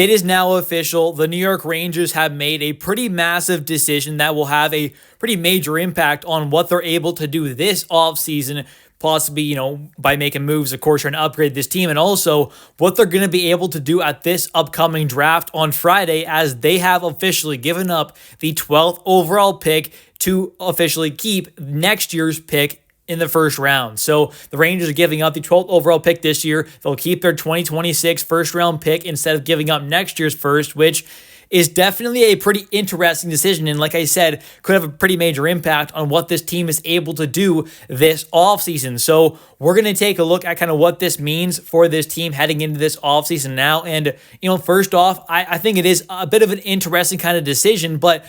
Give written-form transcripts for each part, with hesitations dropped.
It is now official. The New York Rangers have made a pretty massive decision that will have a pretty major impact on what they're able to do this offseason, possibly, by making moves, of course, trying to upgrade this team, and also what they're going to be able to do at this upcoming draft on Friday, as they have officially given up the 12th overall pick to officially keep next year's pick in the first round. So the Rangers are giving up the 12th overall pick this year. They'll keep their 2026 first round pick instead of giving up next year's first, which is definitely a pretty interesting decision. And like I said, could have a pretty major impact on what this team is able to do this offseason. So we're going to take a look at kind of what this means for this team heading into this offseason now. And, first off, I think it is a bit of an interesting kind of decision, but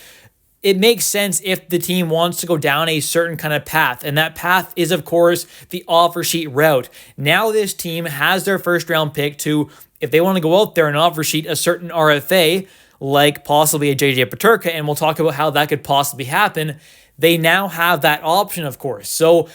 it makes sense if the team wants to go down a certain kind of path. And that path is, of course, the offer sheet route. Now this team has their first round pick to, if they want to go out there and offer sheet a certain RFA, like possibly a JJ Peterka, and we'll talk about how that could possibly happen, they now have that option, of course. So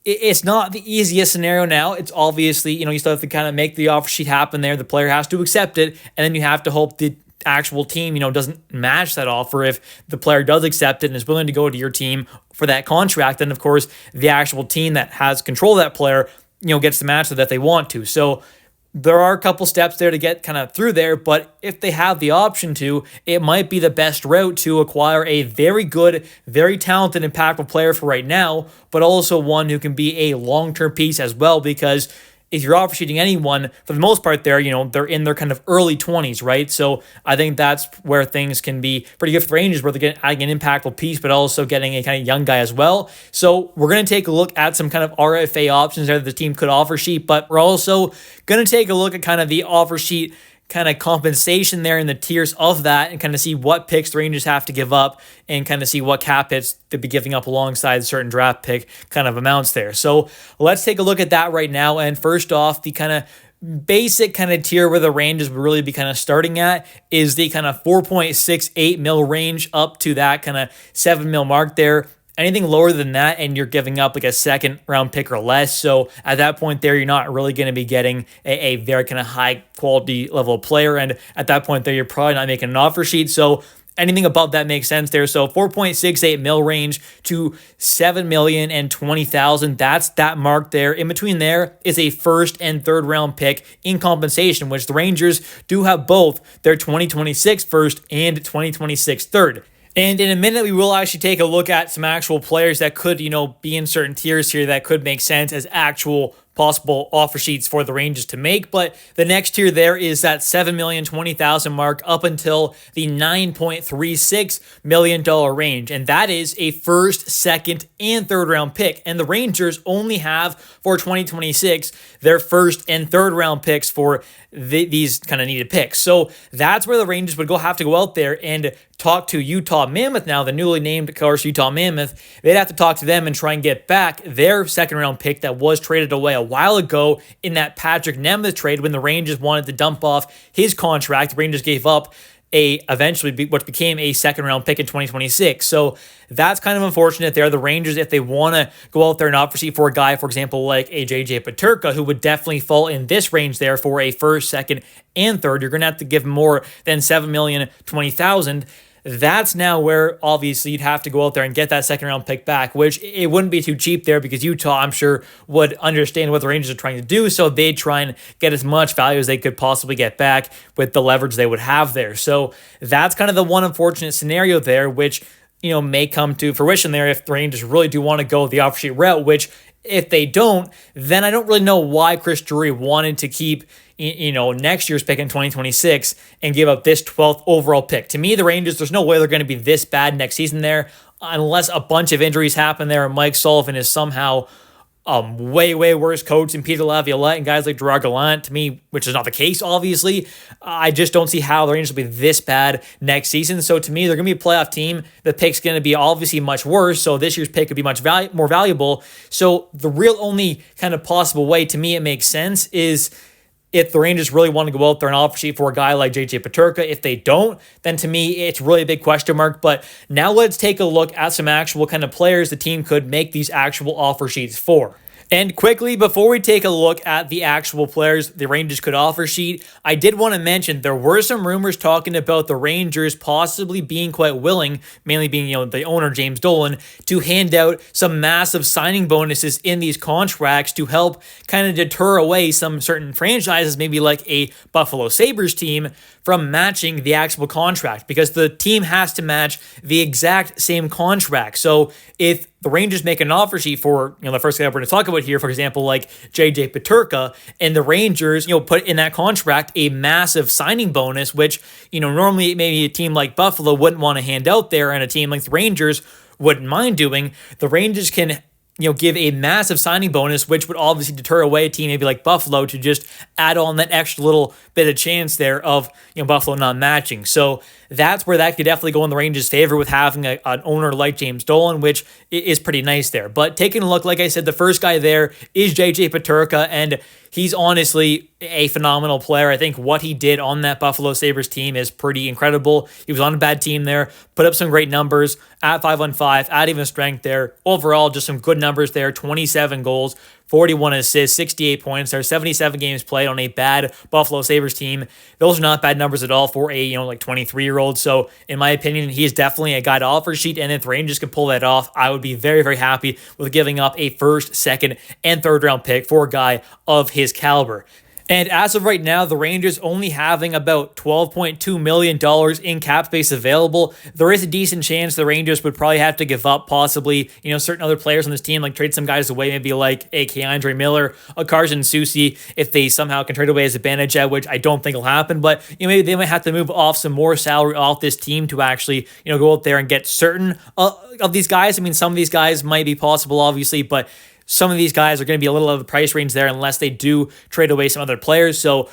it's not the easiest scenario now. It's obviously, you still have to kind of make the offer sheet happen there. The player has to accept it, and then you have to hope the actual team, doesn't match that offer. If the player does accept it and is willing to go to your team for that contract, then of course the actual team that has control of that player, gets the match that they want to. So there are a couple steps there to get kind of through there, but if they have the option to, it might be the best route to acquire a very good, very talented, impactful player for right now, but also one who can be a long-term piece as well, because if you're offer sheeting anyone, for the most part, they're in their kind of early 20s, right? So I think that's where things can be pretty good for Rangers, where they're adding an impactful piece, but also getting a kind of young guy as well. So we're going to take a look at some kind of RFA options there that the team could offer sheet, but we're also going to take a look at kind of the offer sheet kind of compensation there in the tiers of that, and kind of see what picks the Rangers have to give up, and kind of see what cap hits they'd be giving up alongside certain draft pick kind of amounts there. So let's take a look at that right now. And first off, the kind of basic kind of tier where the Rangers would really be kind of starting at is the kind of 4.68 mil range up to that kind of 7 mil mark there. Anything lower than that, and you're giving up like a second round pick or less. So at that point there, you're not really going to be getting a very kind of high quality level player. And at that point there, you're probably not making an offer sheet. So anything above that makes sense there. So 4.68 mil range to 7,020,000. That's that mark there. In between there is a first and third round pick in compensation, which the Rangers do have both their 2026 first and 2026 third. And in a minute, we will actually take a look at some actual players that could, be in certain tiers here that could make sense as actual possible offer sheets for the Rangers to make. But the next tier there is that $7,020,000 mark up until the $9.36 million range. And that is a first, second, and third round pick. And the Rangers only have for 2026 their first and third round picks for these kind of needed picks. So that's where the Rangers would have to go out there and talk to Utah Mammoth now, the newly named, of course, Utah Mammoth. They'd have to talk to them and try and get back their second round pick that was traded away a while ago in that Patrick Nemeth trade when the Rangers wanted to dump off his contract. The Rangers gave up what became a second round pick in 2026. So that's kind of unfortunate there. The Rangers, if they want to go out there and offer sheet for a guy, for example, like a JJ Peterka, who would definitely fall in this range there for a first, second, and third, you're going to have to give more than $7,020,000. That's now where obviously you'd have to go out there and get that second round pick back, which it wouldn't be too cheap there, because Utah, I'm sure, would understand what the Rangers are trying to do. So they'd try and get as much value as they could possibly get back with the leverage they would have there. So that's kind of the one unfortunate scenario there, which, may come to fruition there if the Rangers really do want to go the offer sheet route, which if they don't, then I don't really know why Chris Drury wanted to keep next year's pick in 2026 and give up this 12th overall pick. To me, the Rangers, there's no way they're going to be this bad next season there, unless a bunch of injuries happen there and Mike Sullivan is somehow way worse coach than Peter Laviolette and guys like Gerard Gallant, to me, which is not the case, obviously. I just don't see how the Rangers will be this bad next season. So to me, they're going to be a playoff team. The pick's going to be obviously much worse, so this year's pick could be much more valuable. So the real only kind of possible way, to me, it makes sense is if the Rangers really want to go out there and offer sheet for a guy like JJ Peterka. If they don't, then to me, it's really a big question mark. But now let's take a look at some actual kind of players the team could make these actual offer sheets for. And quickly, before we take a look at the actual players the Rangers could offer sheet, I did want to mention there were some rumors talking about the Rangers possibly being quite willing, mainly being, the owner, James Dolan, to hand out some massive signing bonuses in these contracts to help kind of deter away some certain franchises, maybe like a Buffalo Sabres team, from matching the actual contract, because the team has to match the exact same contract. So if the Rangers make an offer sheet for, the first guy we're going to talk about here, for example, like JJ Peterka, and the Rangers, put in that contract a massive signing bonus, which, normally maybe a team like Buffalo wouldn't want to hand out there, and a team like the Rangers wouldn't mind doing, the Rangers can give a massive signing bonus, which would obviously deter away a team maybe like Buffalo to just add on that extra little bit of chance there of, Buffalo not matching. So that's where that could definitely go in the Rangers' favor with having an owner like James Dolan, which is pretty nice there. But taking a look, like I said, the first guy there is JJ Peterka, and he's honestly a phenomenal player. I think what he did on that Buffalo Sabres team is pretty incredible. He was on a bad team there, put up some great numbers at 5-on-5, at even strength there. Overall, just some good numbers there, 27 goals, 41 assists, 68 points. There 77 games played on a bad Buffalo Sabres team. Those are not bad numbers at all for a 23-year-old. So in my opinion, he is definitely a guy to offer sheet. And if the Rangers can pull that off, I would be very, very happy with giving up a first, second, and third round pick for a guy of his caliber. And as of right now, the Rangers only having about $12.2 million in cap space available. There is a decent chance the Rangers would probably have to give up possibly, certain other players on this team, like trade some guys away, maybe like a K'Andre Miller, a Carson Soucy, if they somehow can trade away as a Zibanejad, which I don't think will happen. But, maybe they might have to move off some more salary off this team to actually, go out there and get certain of these guys. I mean, some of these guys might be possible, obviously, but some of these guys are going to be a little out of the price range there unless they do trade away some other players. So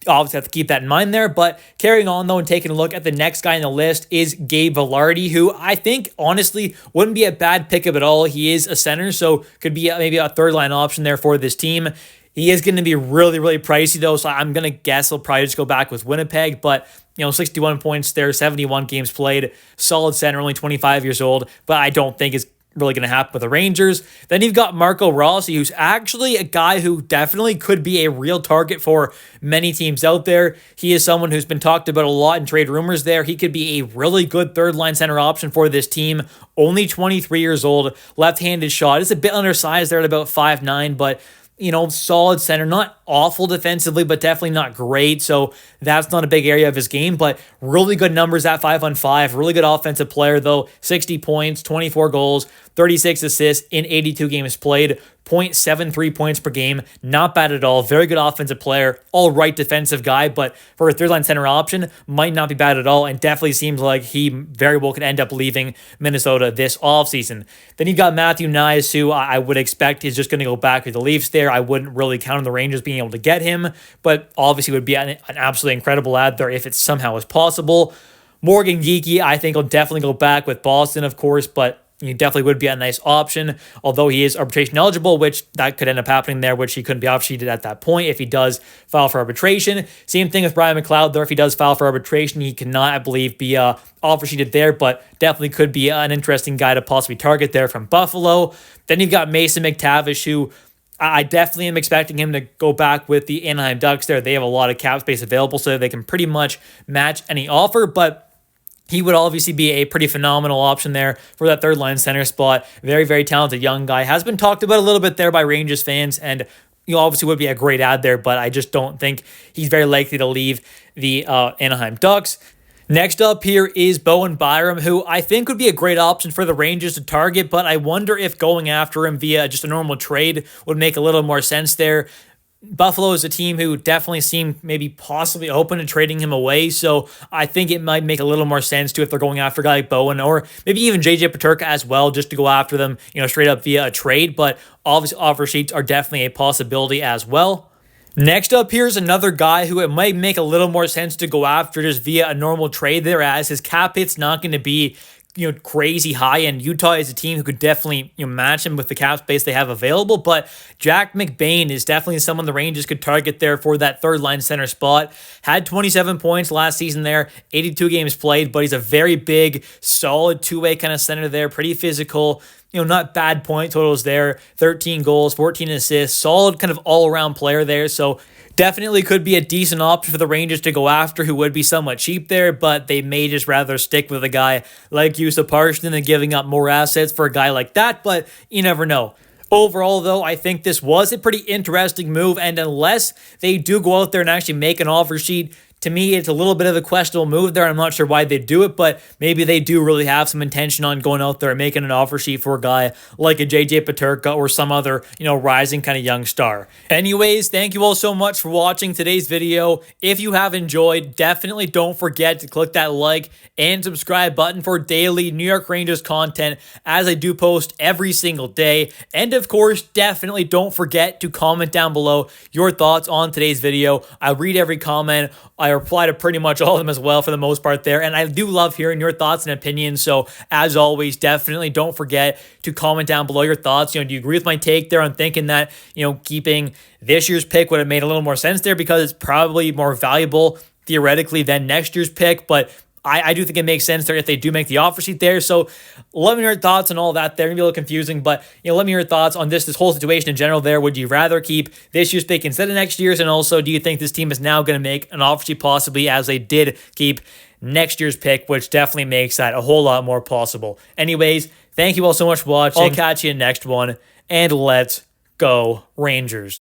obviously have to keep that in mind there. But carrying on, though, and taking a look at the next guy on the list is Gabe Vilardi, who I think, honestly, wouldn't be a bad pickup at all. He is a center, so could be maybe a third-line option there for this team. He is going to be really, really pricey, though, so I'm going to guess he'll probably just go back with Winnipeg. But, 61 points there, 71 games played, solid center, only 25 years old, but I don't think it's really going to happen with the Rangers. Then you've got Marco Rossi, who's actually a guy who definitely could be a real target for many teams out there. He is someone who's been talked about a lot in trade rumors there. He could be a really good third-line center option for this team. Only 23 years old, left-handed shot. It's a bit undersized there at about 5'9", but solid center, not awful defensively, but definitely not great. So that's not a big area of his game, but really good numbers at 5-on-5. Really good offensive player, though. 60 points, 24 goals, 36 assists in 82 games played, 0.73 points per game. Not bad at all. Very good offensive player. All right defensive guy, but for a third-line center option, might not be bad at all, and definitely seems like he very well could end up leaving Minnesota this offseason. Then you got Matthew Knies, who I would expect is just going to go back with the Leafs there. I wouldn't really count on the Rangers being able to get him, but obviously would be an absolutely incredible ad there if it somehow is possible. Morgan Geekie, I think, will definitely go back with Boston, of course, but he definitely would be a nice option, although he is arbitration eligible, which that could end up happening there, which he couldn't be off-sheeted at that point if he does file for arbitration. Same thing with Brian McLeod there. If he does file for arbitration, he cannot, I believe, be off-sheeted there, but definitely could be an interesting guy to possibly target there from Buffalo. Then you've got Mason McTavish, who I definitely am expecting him to go back with the Anaheim Ducks there. They have a lot of cap space available, so they can pretty much match any offer, but he would obviously be a pretty phenomenal option there for that third-line center spot. Very, very talented young guy. Has been talked about a little bit there by Rangers fans, and obviously would be a great ad there, but I just don't think he's very likely to leave the Anaheim Ducks. Next up here is Bowen Byram, who I think would be a great option for the Rangers to target, but I wonder if going after him via just a normal trade would make a little more sense there. Buffalo is a team who definitely seemed maybe possibly open to trading him away, so I think it might make a little more sense to if they're going after a guy like Bowen or maybe even JJ Peterka as well, just to go after them, straight up via a trade, but obviously offer sheets are definitely a possibility as well. Next up, here's another guy who it might make a little more sense to go after just via a normal trade there, as his cap hit's not going to be crazy high, and Utah is a team who could definitely match him with the cap space they have available. But Jack McBain is definitely someone the Rangers could target there for that third line center spot. Had 27 points last season there, 82 games played, but he's a very big, solid two-way kind of center there, pretty physical. Not bad point totals there. 13 goals, 14 assists, solid kind of all-around player there. So definitely could be a decent option for the Rangers to go after, who would be somewhat cheap there, but they may just rather stick with a guy like Yusuf Parson than giving up more assets for a guy like that, but you never know. Overall, though, I think this was a pretty interesting move, and unless they do go out there and actually make an offer sheet, to me, it's a little bit of a questionable move there. I'm not sure why they do it, but maybe they do really have some intention on going out there and making an offer sheet for a guy like a JJ Peterka or some other, rising kind of young star. Anyways, thank you all so much for watching today's video. If you have enjoyed, definitely don't forget to click that like and subscribe button for daily New York Rangers content, as I do post every single day. And of course, definitely don't forget to comment down below your thoughts on today's video. I read every comment. I reply to pretty much all of them as well for the most part there. And I do love hearing your thoughts and opinions. So as always, definitely don't forget to comment down below your thoughts. Do you agree with my take there on thinking that, keeping this year's pick would have made a little more sense there because it's probably more valuable theoretically than next year's pick? But I do think it makes sense there if they do make the offer sheet there. So let me know your thoughts on all that there. It can be a little confusing, but let me know your thoughts on this whole situation in general there. Would you rather keep this year's pick instead of next year's? And also, do you think this team is now going to make an offer sheet possibly as they did keep next year's pick, which definitely makes that a whole lot more possible. Anyways, thank you all so much for watching. I'll catch you in the next one, and let's go Rangers.